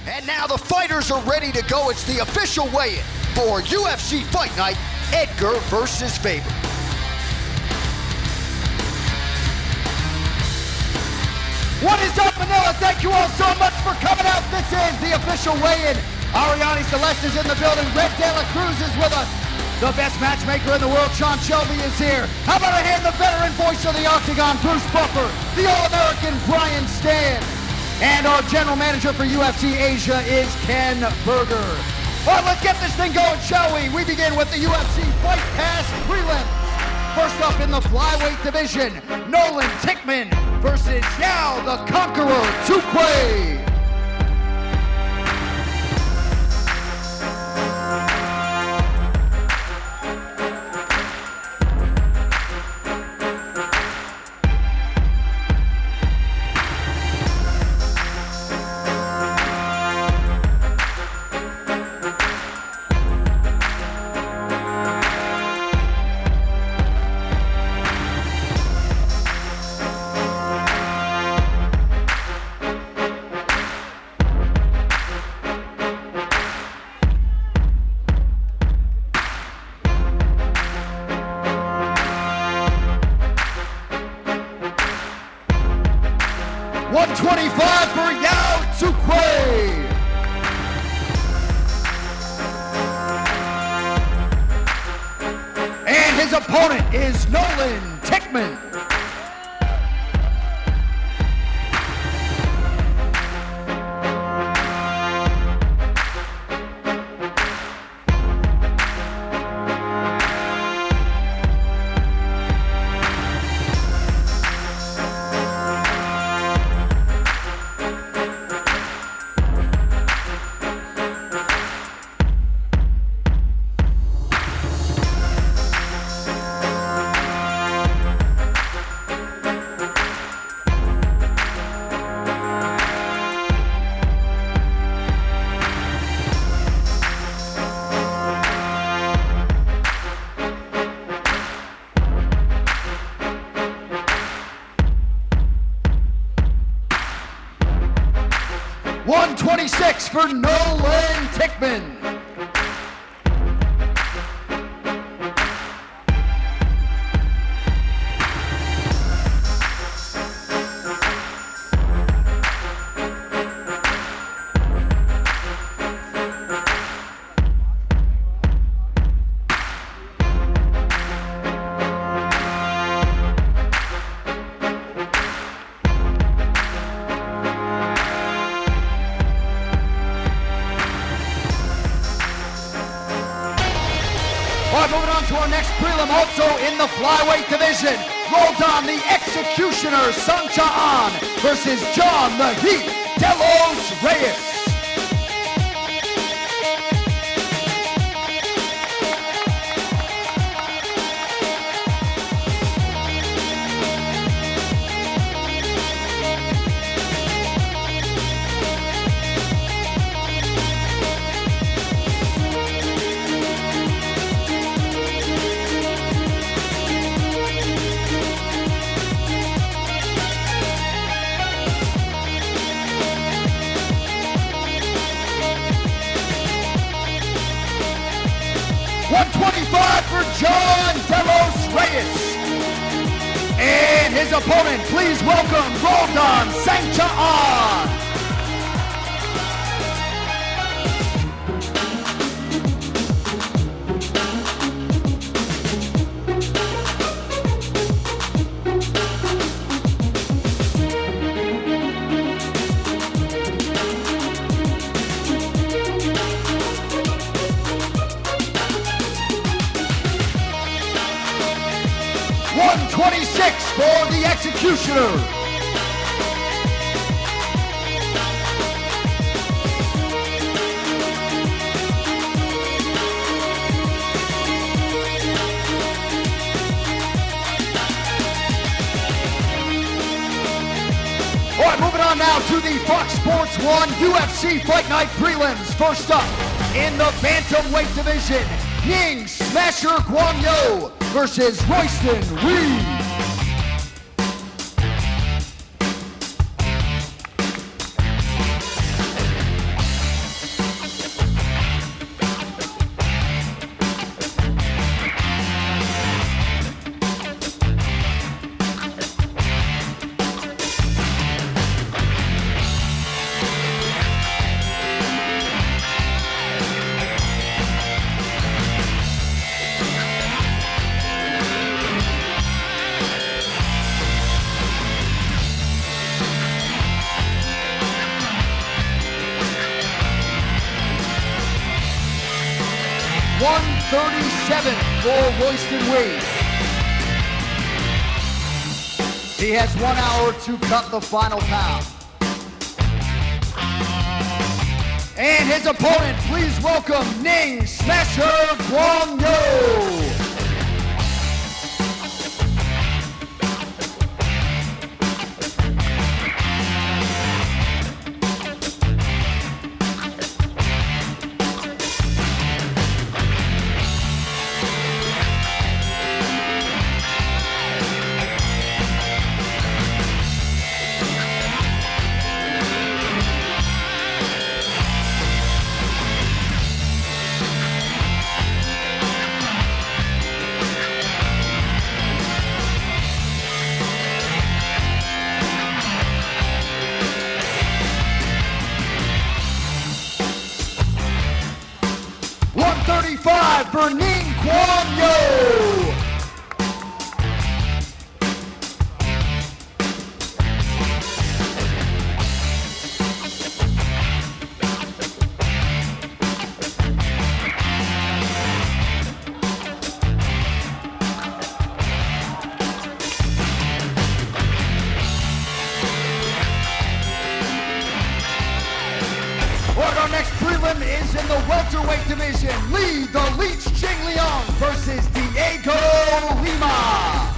And now the fighters are ready to go. It's the official weigh-in for UFC Fight Night, Edgar versus Faber. What is up, Manila? Thank you all so much for coming out. This is the official weigh-in. Ariane Celeste is in the building. Red De La Cruz is with us. The best matchmaker in the world, Sean Shelby, is here. How about a hand, the veteran voice of the Octagon, Bruce Buffer, the All-American Brian Stan, and our general manager for UFC Asia is Ken Berger. All right, let's get this thing going, shall we? We begin with the UFC Fight Pass prelims. First up in the Flyweight division, Nolan Tickman versus Yao the Conqueror Tukwe. His opponent is Nolan Tickman. $126 for Nolan Tickman. Moving on to our next prelim, also in the Flyweight division. Roldan the Executioner Sancha'an versus John the Heat De Los Reyes. $125 for John De Los Reyes. And his opponent, please welcome Roldan Sancha'an. $126 for the Executioner. All right, moving on now to the Fox Sports 1 UFC Fight Night prelims. First up, in the Bantamweight division, Ying Smasher Guanyo versus Royston Reed. 137 for Royston Wade. He has 1 hour to cut the final pound. And his opponent, please welcome Ning Smasher Guang Yo. For Ning Guang Yo. Our next prelim is in the welterweight division. Lee the Leech Ching Leong versus Diego Lima.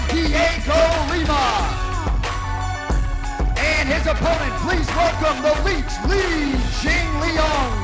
Diego Lima. And his opponent, please welcome the Leech, Lee Ching Leong.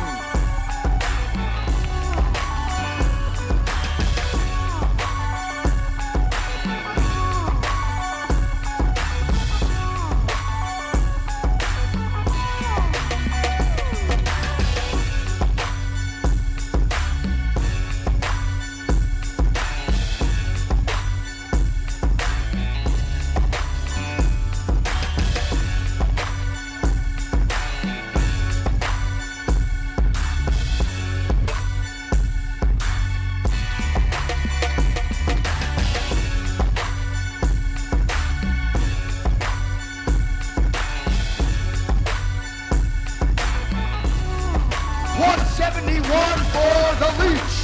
For the Leech.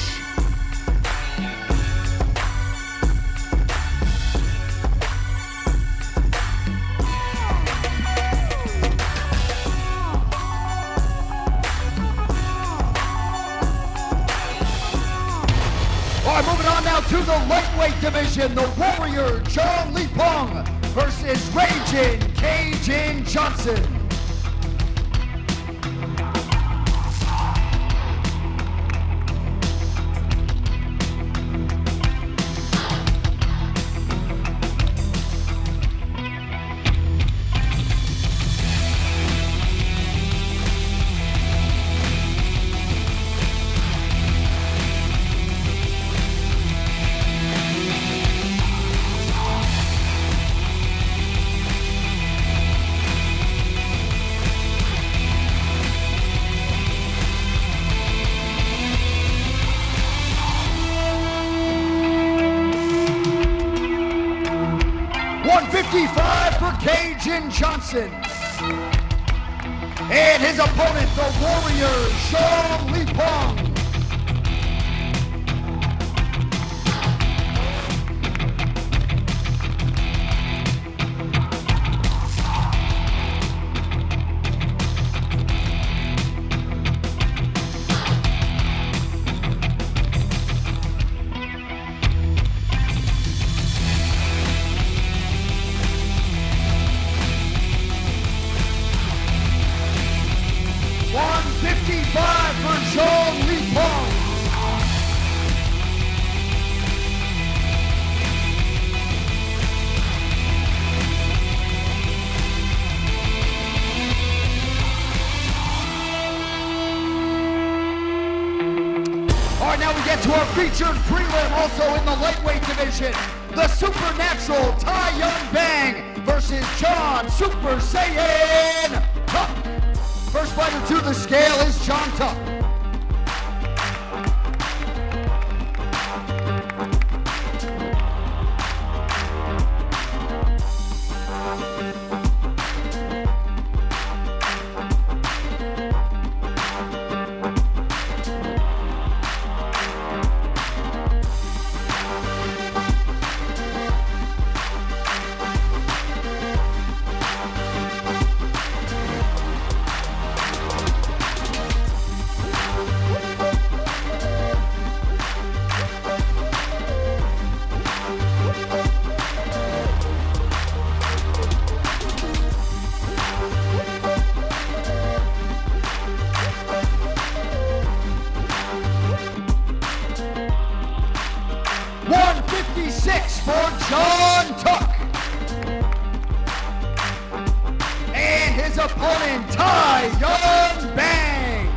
All right, moving on now to the lightweight division. The Warrior Chong Li Pong versus Raging Cajun Johnson. For Cajun Johnson. And his opponent, the Warrior, Chong Li Pong. right, now we get to our featured prelim, also in the lightweight division. The supernatural Tai Yun Bang versus John Super Saiyan Tuck. First fighter to the scale is John Tuck. For John Tuck. And his opponent, Tai Yun Bang.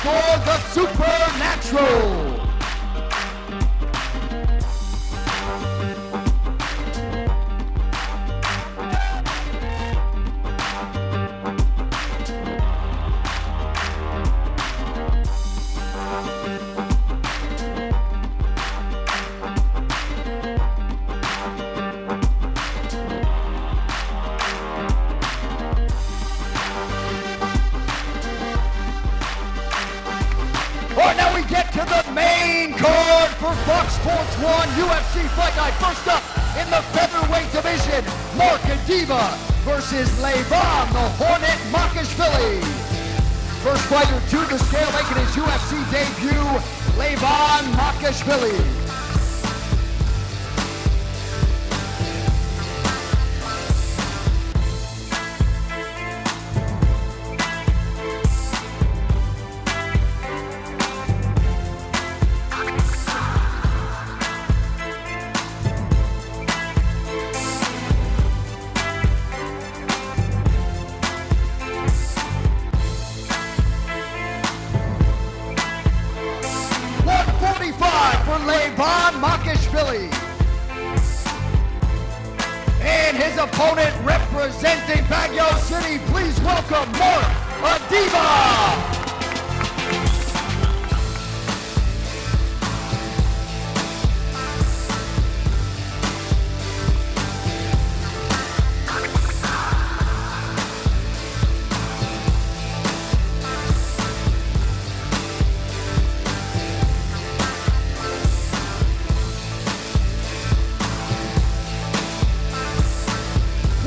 For the Supernatural. Now we get to the main card for Fox Sports 1 UFC Fight Night. First up in the Featherweight division, Mark Adiva versus Levan the Hornet Makashvili. First fighter to the scale making his UFC debut, Levan Makashvili. For Levan Makashvili. And his opponent representing Baguio City, please welcome Mark Adiva.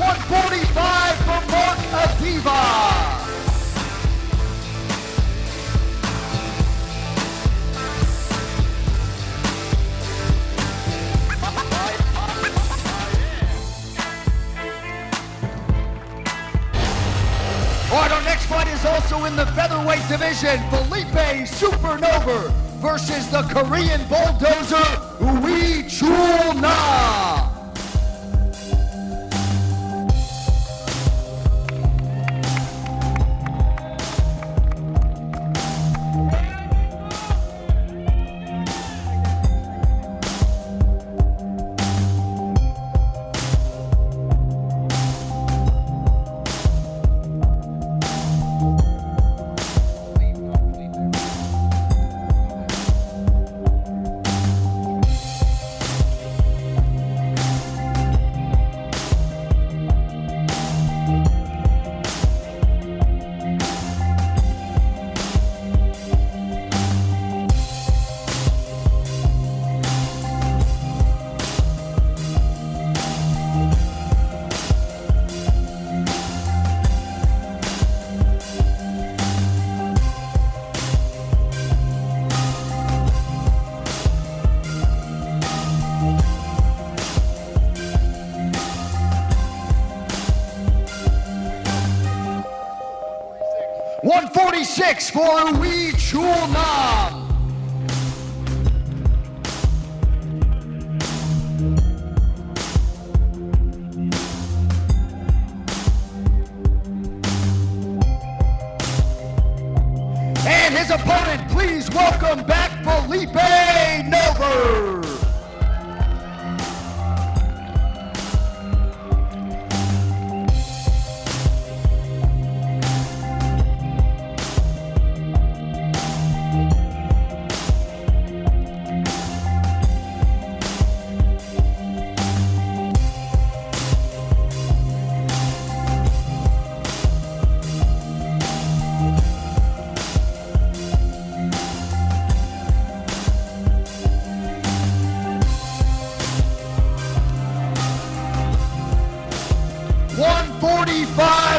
$145 for Mark Adiva. All right, our next fight is also in the featherweight division. Felipe Supernova versus the Korean Bulldozer, Uwe Chul-na. 146 for Wee Chul Nam. And his opponent, please welcome back Felipe Nova.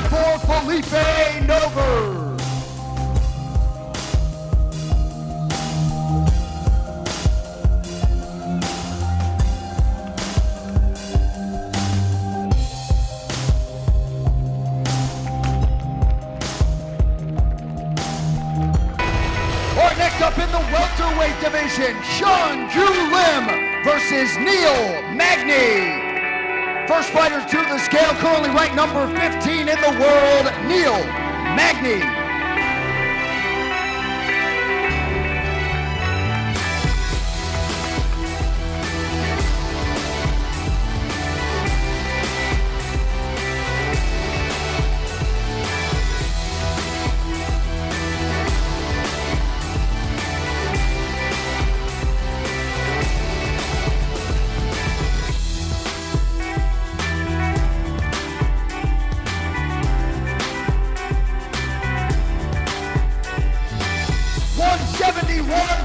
For Felipe Nova. All right, next up in the welterweight division, Sean Ju Lim versus Neil Magny. First fighter to the scale, currently ranked number 15 in the world, Neil Magny.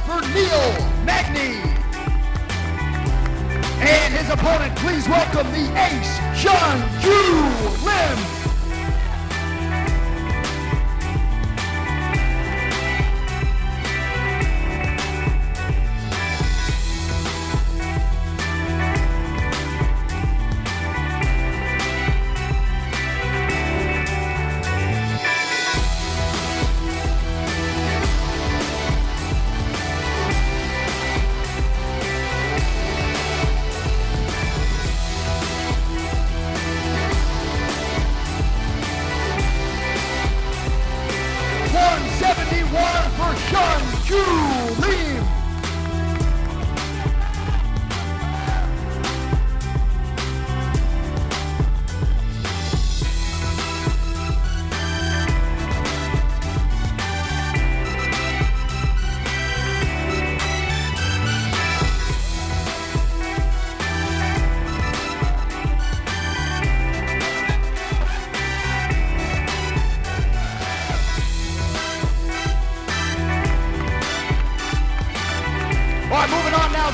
For Neil Magny. And his opponent, please welcome the ace, Sean Ju Lim.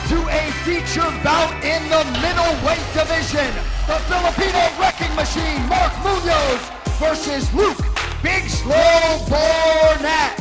To a feature bout in the middleweight division. The Filipino wrecking machine, Mark Munoz versus Luke Big Slow Bornat.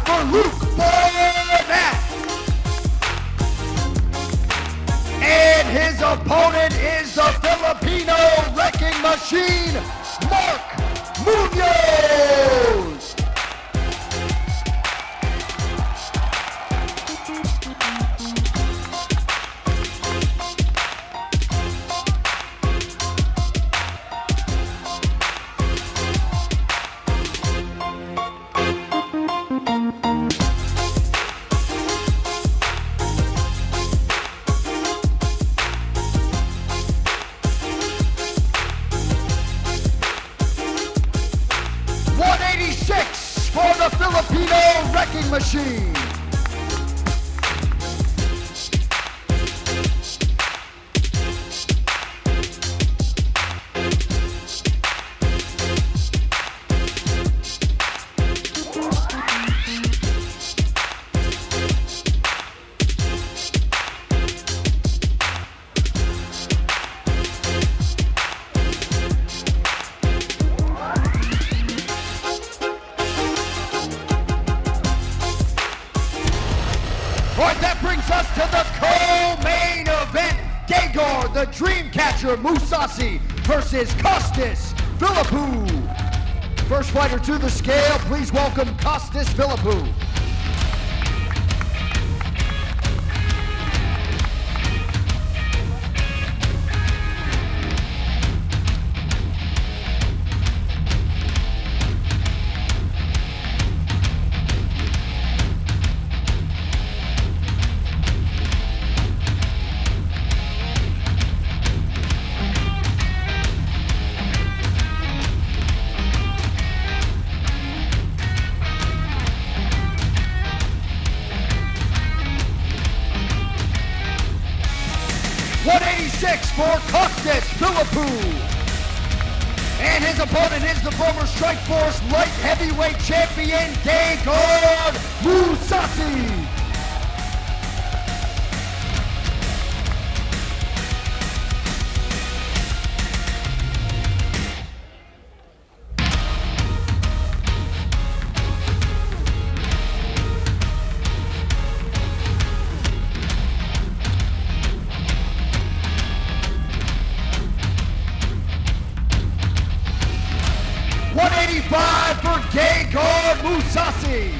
For Luke Bornat. And his opponent is the Filipino wrecking machine, Mark Munoz. Filipino wrecking machine. All right, that brings us to the co-main event. Edgar, the Dreamcatcher Mousasi versus Costas Philippou. First fighter to the scale, please welcome Costas Philippou. For Costas Philippou. And his opponent is the former Strikeforce light heavyweight champion, Edgar Mousasi. For Edgar Mousasi.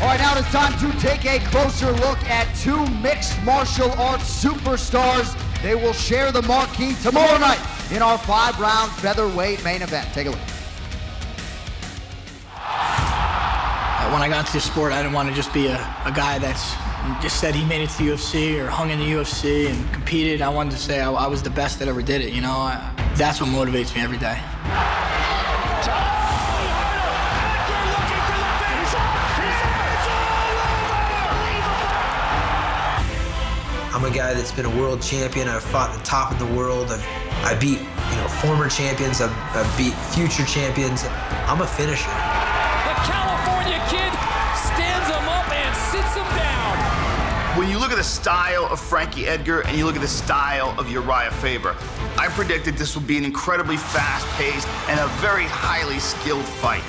All right, now it's time to take a closer look at two mixed martial arts superstars. They will share the marquee tomorrow night in our 5-round featherweight main event. Take a look. When I got into the sport, I didn't want to just be a guy that's just said he made it to the UFC or hung in the UFC and competed. I wanted to say I was the best that ever did it, you know? That's what motivates me every day. I'm a guy that's been a world champion. I've fought the top of the world. I beat, former champions. I've beat future champions. I'm a finisher. The California kid stands him up and sits him down. When you look at the style of Frankie Edgar and you look at the style of Uriah Faber, I predicted this would be an incredibly fast-paced and a very highly skilled fight.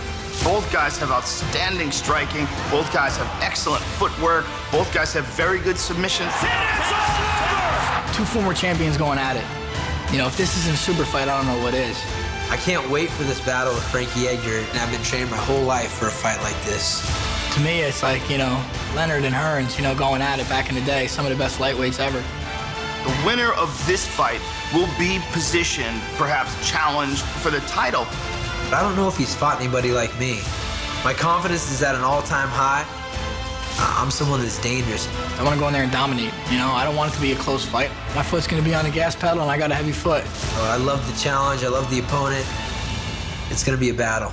Both guys have outstanding striking. Both guys have excellent footwork. Both guys have very good submissions. Two former champions going at it. If this isn't a super fight, I don't know what is. I can't wait for this battle with Frankie Edgar, and I've been training my whole life for a fight like this. To me, it's like, Leonard and Hearns, going at it back in the day, some of the best lightweights ever. The winner of this fight will be positioned, perhaps challenged for the title. I don't know if he's fought anybody like me. My confidence is at an all-time high. I'm someone that's dangerous. I want to go in there and dominate, I don't want it to be a close fight. My foot's going to be on the gas pedal, and I got a heavy foot. I love the challenge. I love the opponent. It's going to be a battle.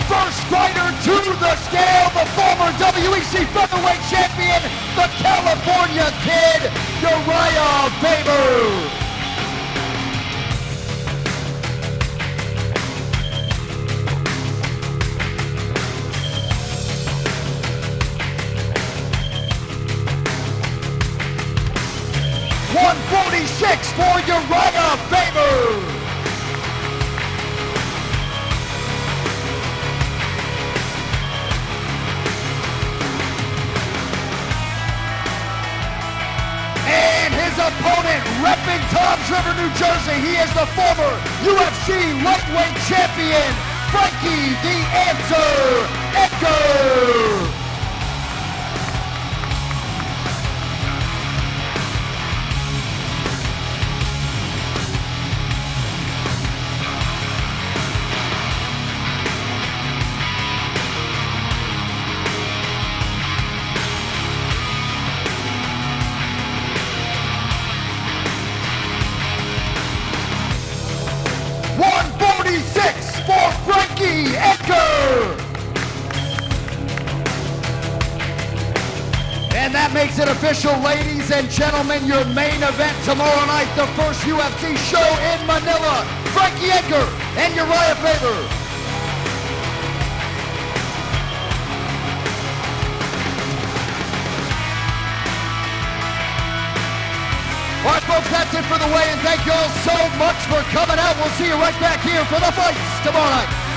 First fighter to the scale, the former WEC Featherweight champion, the California Kid, Uriah Faber. $146 for Uriah Faber. And his opponent, repping Toms River, New Jersey, he is the former UFC lightweight champion, Frankie the Answer Edgar. $146 for Frankie Edgar. And that makes it official, ladies and gentlemen, your main event tomorrow night, the first UFC show in Manila. Frankie Edgar and Uriah Faber. All right, folks, that's it for the weigh-in. Thank you all so much for coming out. We'll see you right back here for the fights tomorrow night.